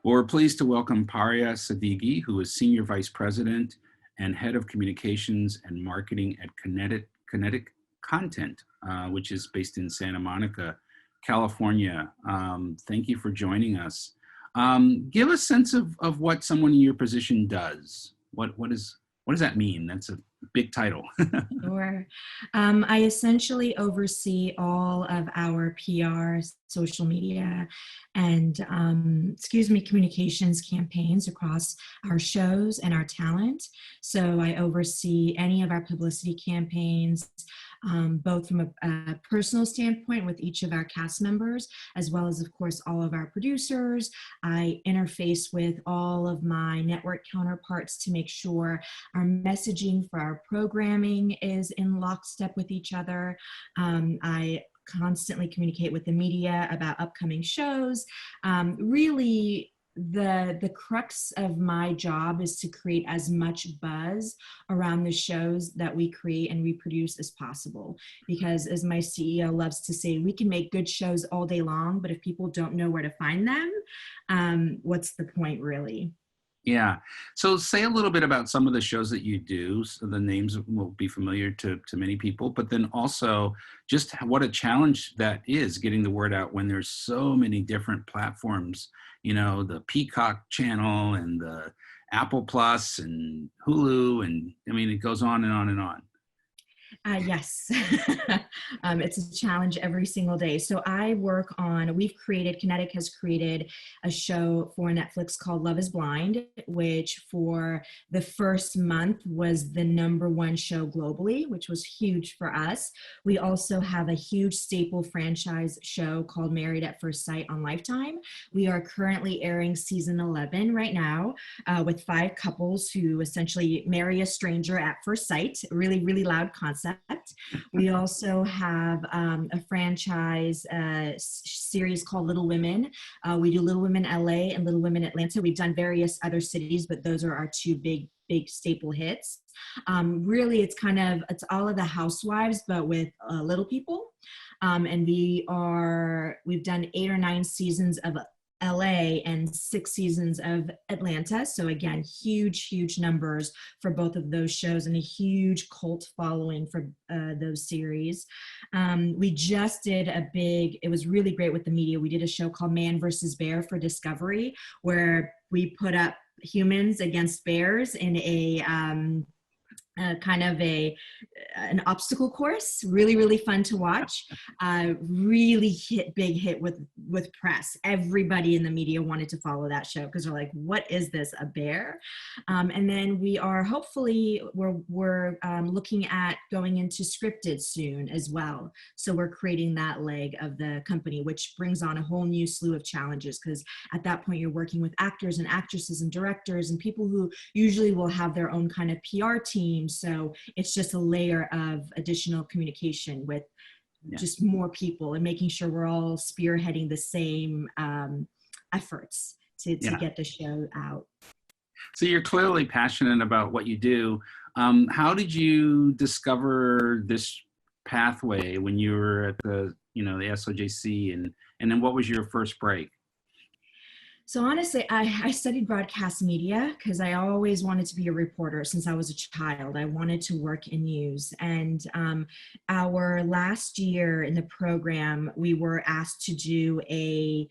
Well, we're pleased to welcome Paria Sadighi, who is Senior Vice President and Head of Communications and Marketing at Kinetic Content, which is based in Santa Monica, California. Thank you for joining us. Give a sense of what someone in your position does. What does that mean? That's a big title. Sure. I essentially oversee all of our PR, social media, and communications campaigns across our shows and our talent. So I oversee any of our publicity campaigns, both from a personal standpoint with each of our cast members, as well as, of course, all of our producers. I interface with all of my network counterparts to make sure our messaging for our programming is in lockstep with each other. I constantly communicate with the media about upcoming shows. Really, the crux of my job is to create as much buzz around the shows that we create and we produce as possible. Because as my CEO loves to say, we can make good shows all day long, but if people don't know where to find them, what's the point really? Yeah. So say a little bit about some of the shows that you do. So the names will be familiar to many people, but then also just what a challenge that is getting the word out when there's so many different platforms, the Peacock channel and the Apple Plus and Hulu. And I mean, it goes on and on and on. Yes, it's a challenge every single day. So Kinetic has created a show for Netflix called Love is Blind, which for the first month was the #1 show globally, which was huge for us. We also have a huge staple franchise show called Married at First Sight on Lifetime. We are currently airing season 11 right now with 5 couples who essentially marry a stranger at first sight. Really, really loud concept. We also have a franchise series called Little Women. We do Little Women LA and Little Women Atlanta. We've done various other cities, but those are our 2 big staple hits. Really, it's all of the housewives, but with little people. And we've done 8 or 9 seasons of LA and 6 seasons of Atlanta. So again, huge numbers for both of those shows and a huge cult following for those series. We just did it was really great with the media. We did a show called Man versus Bear for Discovery, where we put up humans against bears in an obstacle course. Really fun to watch. Really big hit with press. Everybody in the media wanted to follow that show because they're like, what is this, a bear? And then we're looking at going into scripted soon as well. So we're creating that leg of the company, which brings on a whole new slew of challenges, because at that point you're working with actors and actresses and directors and people who usually will have their own kind of PR team. So it's just a layer of additional communication with just more people and making sure we're all spearheading the same efforts to get the show out. So you're clearly passionate about what you do. How did you discover this pathway when you were at the SOJC, and then what was your first break? So honestly, I studied broadcast media because I always wanted to be a reporter since I was a child. I wanted to work in news. And our last year in the program, we were asked to do a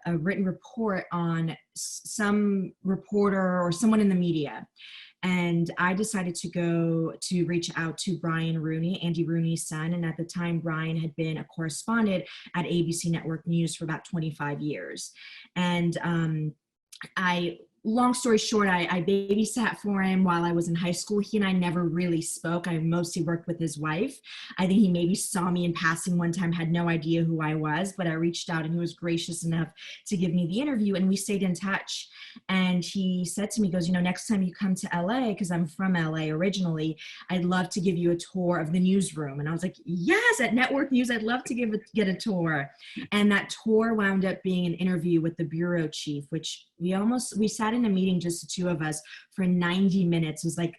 written report on some reporter or someone in the media. And I decided to reach out to Brian Rooney, Andy Rooney's son. And at the time, Brian had been a correspondent at ABC Network News for about 25 years. And long story short, I babysat for him while I was in high school. He and I never really spoke. I mostly worked with his wife. I think he maybe saw me in passing one time, had no idea who I was, but I reached out and he was gracious enough to give me the interview, and we stayed in touch. And he said to me, goes, next time you come to LA, because I'm from LA originally, I'd love to give you a tour of the newsroom. And I was like, yes, at Network News, I'd love to get a tour. And that tour wound up being an interview with the bureau chief, which we sat in a meeting, just the 2 of us, for 90 minutes. It was like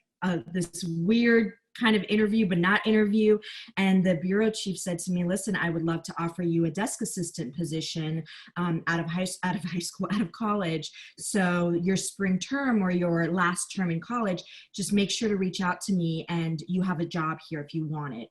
this weird kind of interview, but not interview. And the bureau chief said to me, listen, I would love to offer you a desk assistant position out of college. So your spring term or your last term in college, just make sure to reach out to me and you have a job here if you want it.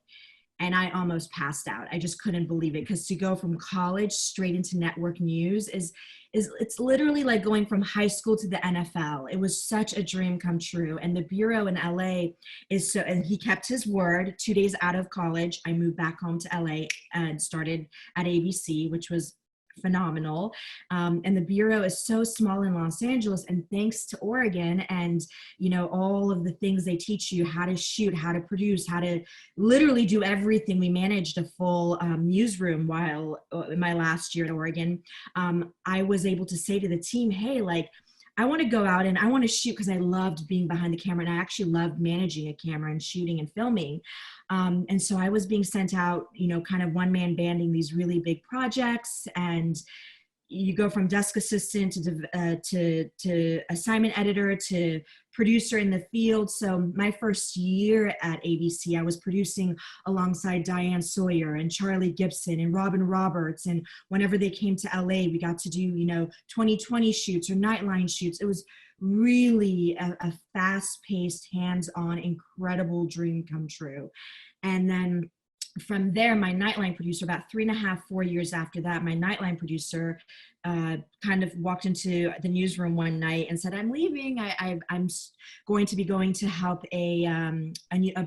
And I almost passed out. I just couldn't believe it, because to go from college straight into network news is it's literally like going from high school to the NFL. It was such a dream come true. And the bureau in LA is so, and he kept his word. 2 days out of college, I moved back home to LA and started at ABC, which was phenomenal. And the bureau is so small in Los Angeles, and thanks to Oregon and, you know, all of the things they teach you, how to shoot, how to produce, how to literally do everything. We managed a full newsroom while in my last year at Oregon. I was able to say to the team, hey, like, I want to go out and I want to shoot, because I loved being behind the camera, and I actually loved managing a camera and shooting and filming. And so I was being sent out, you know, kind of one-man banding these really big projects, and you go from desk assistant to assignment editor to producer in the field. So my first year at ABC, I was producing alongside Diane Sawyer and Charlie Gibson and Robin Roberts. And whenever they came to LA, we got to do, you know, 2020 shoots or Nightline shoots. It was really a fast-paced, hands-on, incredible dream come true. And then from there, my Nightline producer, about 3.5, 4 years after that, my Nightline producer kind of walked into the newsroom one night and said, I'm leaving. I'm going to be going to help a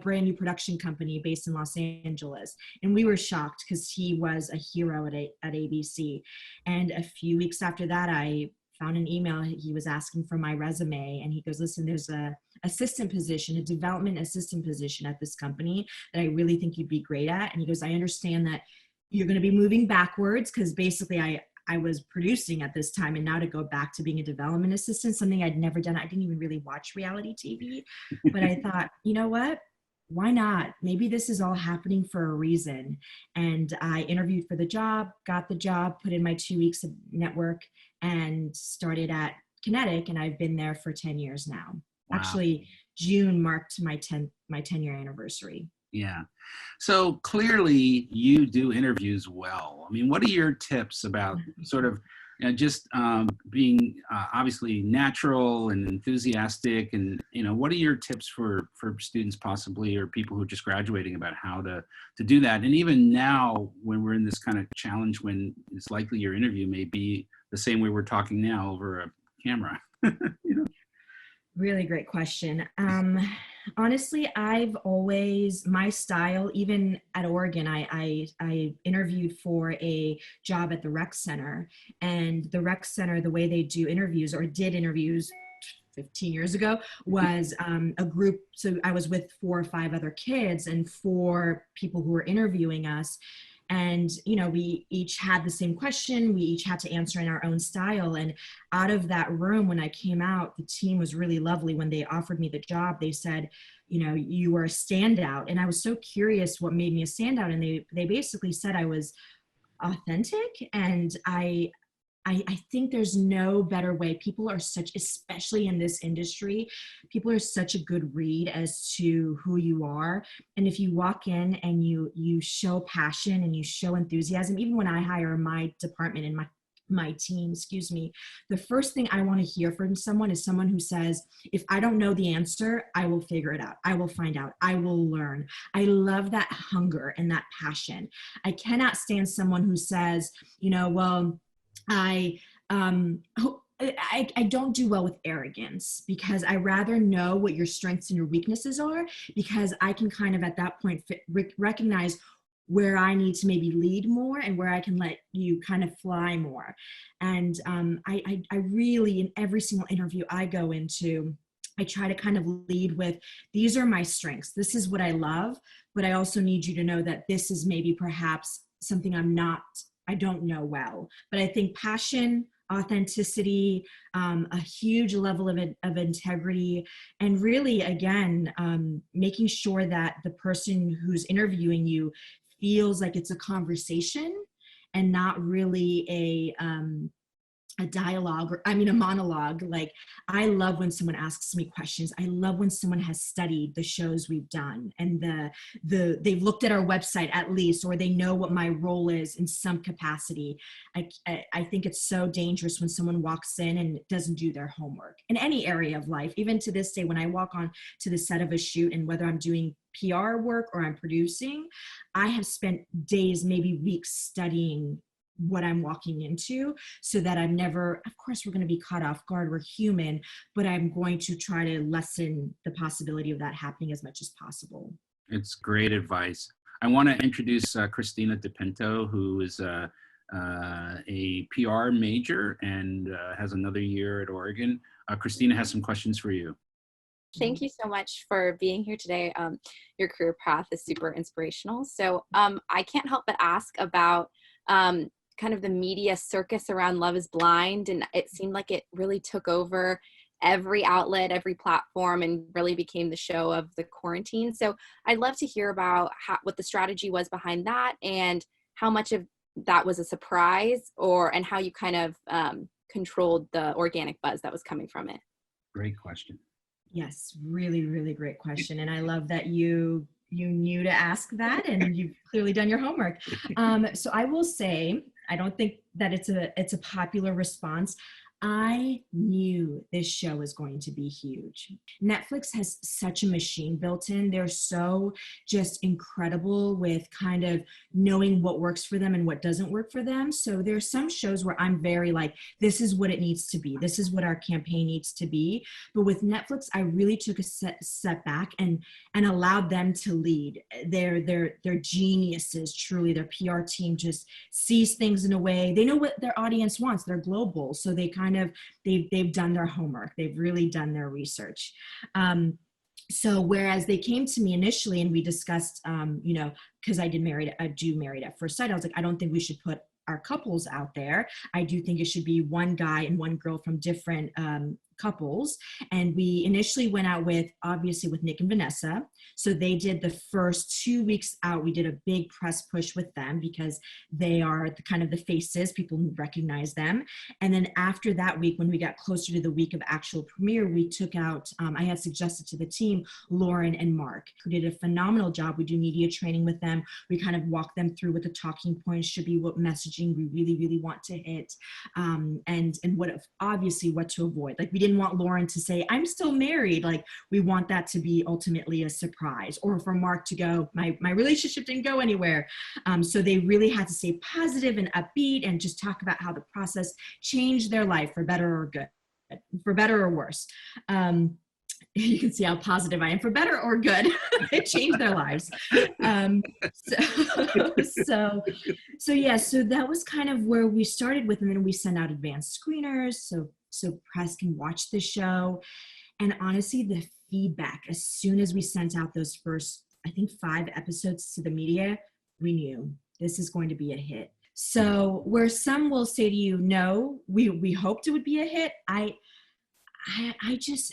brand new production company based in Los Angeles. And we were shocked, because he was a hero at ABC. And a few weeks after that, I found an email. He was asking for my resume, and he goes, listen, there's a assistant position, a development assistant position at this company that I really think you'd be great at. And he goes, I understand that you're going to be moving backwards, because basically I was producing at this time, and now to go back to being a development assistant, something I'd never done. I didn't even really watch reality TV, but I thought, you know what? Why not? Maybe this is all happening for a reason. And I interviewed for the job, got the job, put in my 2 weeks of network, and started at Kinetic. And I've been there for 10 years now. Wow. Actually, June marked my 10-year anniversary. Yeah. So clearly you do interviews well. I mean, what are your tips about sort of just being obviously natural and enthusiastic, and, you know, what are your tips for students possibly, or people who are just graduating, about how to do that? And even now, when we're in this kind of challenge, when it's likely your interview may be the same way we're talking now over a camera, you know? Really great question. Honestly, I've always, my style, even at Oregon, I interviewed for a job at the rec center, and the rec center, the way they do interviews, or did interviews 15 years ago, was a group. So I was with 4 or 5 other kids and 4 people who were interviewing us. And, you know, we each had the same question. We each had to answer in our own style. And out of that room, when I came out, the team was really lovely. When they offered me the job, they said, you know, you were a standout. And I was so curious what made me a standout. And they basically said I was authentic. And I think there's no better way. People are such, especially in this industry, people are such a good read as to who you are. And if you walk in and you show passion and you show enthusiasm, even when I hire my department and my team, the first thing I want to hear from someone is someone who says, if I don't know the answer, I will figure it out. I will find out. I will learn. I love that hunger and that passion. I cannot stand someone who says, you know, well, I don't do well with arrogance, because I rather know what your strengths and your weaknesses are, because I can kind of at that point recognize where I need to maybe lead more and where I can let you kind of fly more. And I really, in every single interview I go into, I try to kind of lead with, these are my strengths. This is what I love, but I also need you to know that this is maybe perhaps something I don't know well. But I think passion, authenticity, a huge level of integrity, and really, again, making sure that the person who's interviewing you feels like it's a conversation and not really a dialogue, or I mean a monologue. Like, I love when someone asks me questions. I love when someone has studied the shows we've done, and they've looked at our website at least, or they know what my role is in some capacity. I think it's so dangerous when someone walks in and doesn't do their homework in any area of life. Even to this day, when I walk on to the set of a shoot, and whether I'm doing PR work or I'm producing, I have spent days, maybe weeks, studying what I'm walking into, so that I'm never, of course, we're going to be caught off guard. We're human, but I'm going to try to lessen the possibility of that happening as much as possible. It's great advice. I want to introduce Christina DePinto, who is a PR major and has another year at Oregon. Christina has some questions for you. Thank you so much for being here today. Your career path is super inspirational. So I can't help but ask about kind of the media circus around Love is Blind. And it seemed like it really took over every outlet, every platform, and really became the show of the quarantine. So I'd love to hear about what the strategy was behind that, and how much of that was a surprise, and how you kind of controlled the organic buzz that was coming from it. Great question. Yes, really, really great question. And I love that you knew to ask that, and you've clearly done your homework. So I will say, I don't think that it's a popular response. I knew this show was going to be huge. Netflix has such a machine built in. They're so just incredible with kind of knowing what works for them and what doesn't work for them. So there's some shows where I'm very like, this is what it needs to be. This is what our campaign needs to be. But with Netflix, I really took a step back and allowed them to lead. They're geniuses, truly. Their PR team just sees things in a way. They know what their audience wants. They're global. So they they've done their homework. They've really done their research. So whereas they came to me initially and we discussed, because I do Married at First Sight, I was like, I don't think we should put our couples out there. I do think it should be one guy and one girl from different couples. And we initially went out with Nick and Vanessa. So they did the first 2 weeks out. We did a big press push with them because they are the kind of the faces, people recognize them. And then after that week, when we got closer to the week of actual premiere, we took out, I had suggested to the team, Lauren and Mark, who did a phenomenal job. We do media training with them. We kind of walk them through what the talking points should be, what messaging we really, really want to hit, and what to avoid. Like, we didn't want Lauren to say, I'm still married. Like, we want that to be ultimately a surprise, or for Mark to go, my relationship didn't go anywhere. So they really had to stay positive and upbeat and just talk about how the process changed their life for better or good, for better or worse. You can see how positive I am, for better or good. It changed their lives. So that was kind of where we started with, and then we sent out advanced screeners so press can watch the show. And honestly, the feedback, as soon as we sent out those first, I think, 5 episodes to the media, we knew this is going to be a hit. So where some will say to you, no, we hoped it would be a hit, I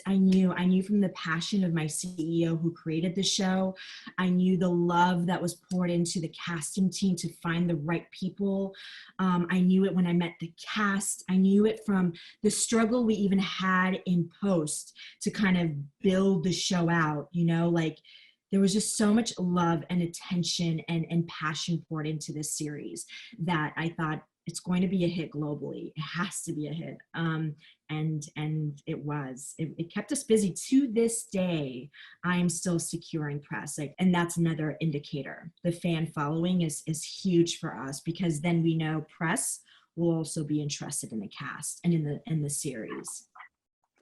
knew from the passion of my CEO who created the show. I knew the love that was poured into the casting team to find the right people. I knew it when I met the cast. I knew it from the struggle we even had in post to kind of build the show out, like there was just so much love and attention and passion poured into this series that I thought, it's going to be a hit globally. It has to be a hit. And it was. It kept us busy. To this day, I'm still securing press. And that's another indicator. The fan following is huge for us, because then we know press will also be interested in the cast and in the series.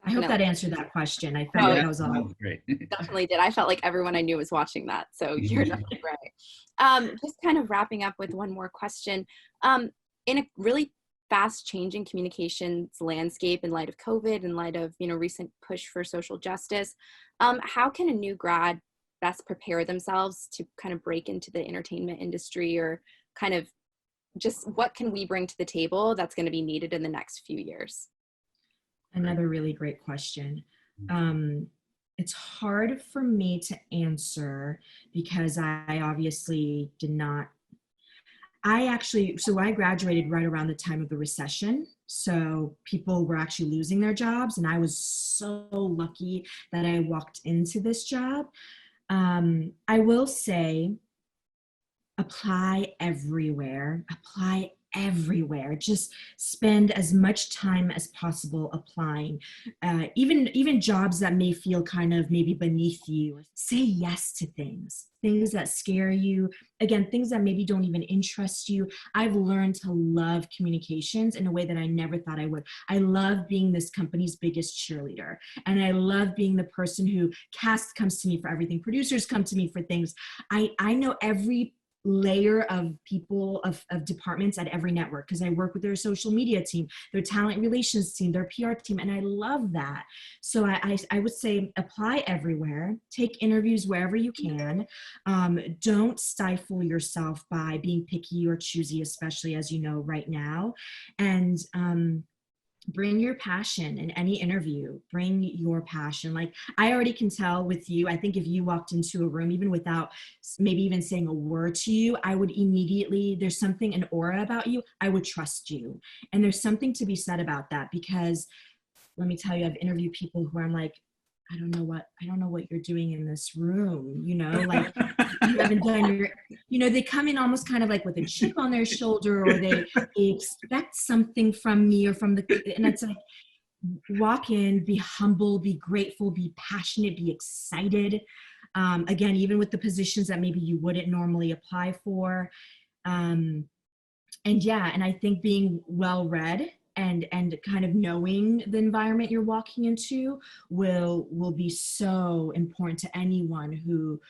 I hope that answered that question. I felt like I was all great. Definitely did. I felt like everyone I knew was watching that. So you're definitely right. Just kind of wrapping up with one more question. In a really fast changing communications landscape in light of COVID, in light of, recent push for social justice, how can a new grad best prepare themselves to kind of break into the entertainment industry, or kind of just what can we bring to the table that's going to be needed in the next few years? Another really great question. It's hard for me to answer because I obviously did not. I graduated right around the time of the recession. So people were actually losing their jobs, and I was so lucky that I walked into this job. I will say, apply everywhere. Apply everywhere. Just spend as much time as possible applying. Even jobs that may feel kind of maybe beneath you. Say yes to things that scare you. Again, things that maybe don't even interest you. I've learned to love communications in a way that I never thought I would. I love being this company's biggest cheerleader. And I love being the person who cast comes to me for everything. Producers come to me for things. I know every layer of people, of departments at every network, because I work with their social media team, their talent relations team, their PR team, and I love that. So I would say apply everywhere, take interviews wherever you can. Don't stifle yourself by being picky or choosy, especially as you know right now. And bring your passion in any interview. Bring your passion. Like, I already can tell with you, I think if you walked into a room, even without maybe even saying a word to you, I would immediately, there's something, an aura about you, I would trust you. And there's something to be said about that, because let me tell you, I've interviewed people who I'm like, I don't know what you're doing in this room, like you haven't done your, they come in almost kind of like with a chip on their shoulder, or they expect something from me or from and it's like, walk in, be humble, be grateful, be passionate, be excited. Again, even with the positions that maybe you wouldn't normally apply for. And I think being well-read and kind of knowing the environment you're walking into will be so important to anyone who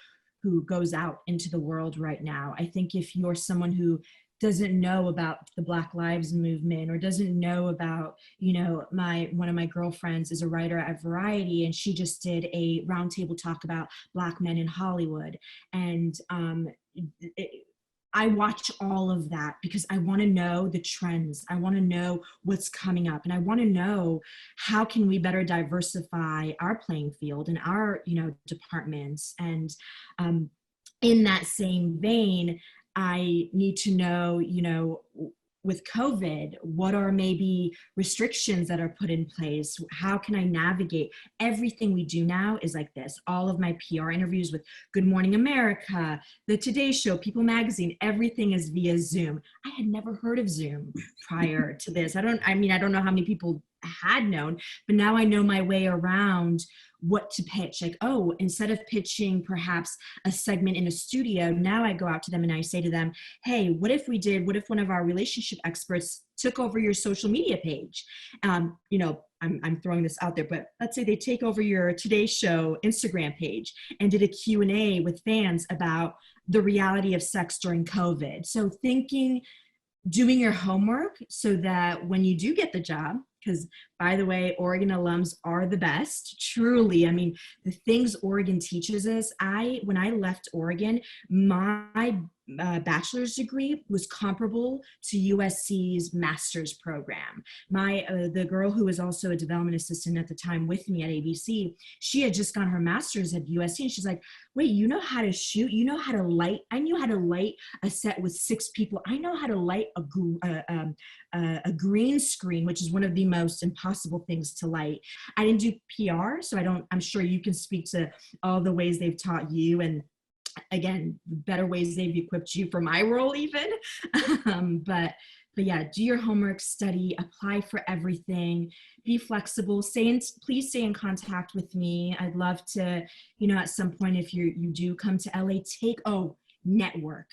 goes out into the world right now. I think if you're someone who doesn't know about the Black Lives Movement, or doesn't know about, one of my girlfriends is a writer at Variety, and she just did a roundtable talk about Black men in Hollywood. And I watch all of that because I want to know the trends. I want to know what's coming up, and I want to know how can we better diversify our playing field and our, departments. And in that same vein, I need to know, with COVID, what are maybe restrictions that are put in place? How can I navigate? Everything we do now is like this. All of my PR interviews with Good Morning America, the Today Show, People Magazine, everything is via Zoom. I had never heard of Zoom prior to this. I don't know how many people had known, but now I know my way around what to pitch. Like, oh, instead of pitching perhaps a segment in a studio, now I go out to them and I say to them, hey, what if one of our relationship experts took over your social media page? I'm throwing this out there, but let's say they take over your Today Show Instagram page and did a Q&A with fans about the reality of sex during COVID. So doing your homework so that when you do get the job, because by the way, Oregon alums are the best, truly. I mean, the things Oregon teaches us, when I left Oregon, my bachelor's degree was comparable to USC's master's program. The girl who was also a development assistant at the time with me at ABC, she had just gotten her master's at USC, and she's like, wait, you know how to shoot? You know how to light? I knew how to light a set with 6 people. I know how to light a green screen, which is one of the most impossible things to light. I didn't do PR, so I'm sure you can speak to all the ways they've taught you, and again, better ways they've equipped you for my role even. But yeah, do your homework, study, apply for everything, be flexible, please stay in contact with me. I'd love to, at some point, if you do come to LA, network.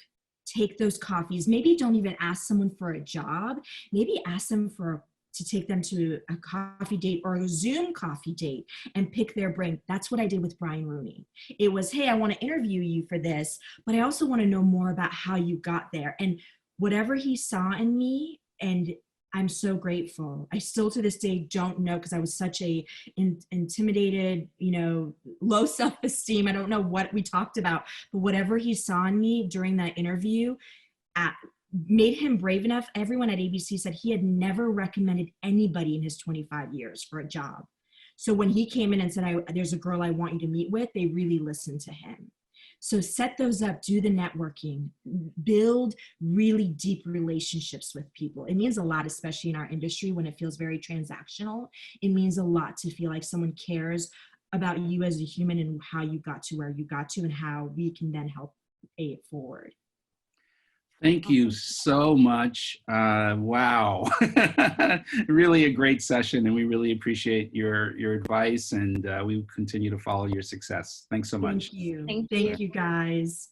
Take those coffees. Maybe don't even ask someone for a job. Maybe ask them to take them to a coffee date or a Zoom coffee date and pick their brain. That's what I did with Brian Rooney. It was, hey, I want to interview you for this, but I also want to know more about how you got there. And whatever he saw in me, and I'm so grateful. I still to this day don't know, because I was such a intimidated, low self-esteem. I don't know what we talked about, but whatever he saw in me during that interview made him brave enough. Everyone at ABC said he had never recommended anybody in his 25 years for a job. So when he came in and said, there's a girl I want you to meet with, they really listened to him. So set those up, do the networking, build really deep relationships with people. It means a lot, especially in our industry when it feels very transactional. It means a lot to feel like someone cares about you as a human and how you got to where you got to and how we can then help pay it forward. Thank you so much. Wow. Really a great session, and we really appreciate your advice, and we continue to follow your success. Thanks so much. Thank you. Thank Thank you. you, guys.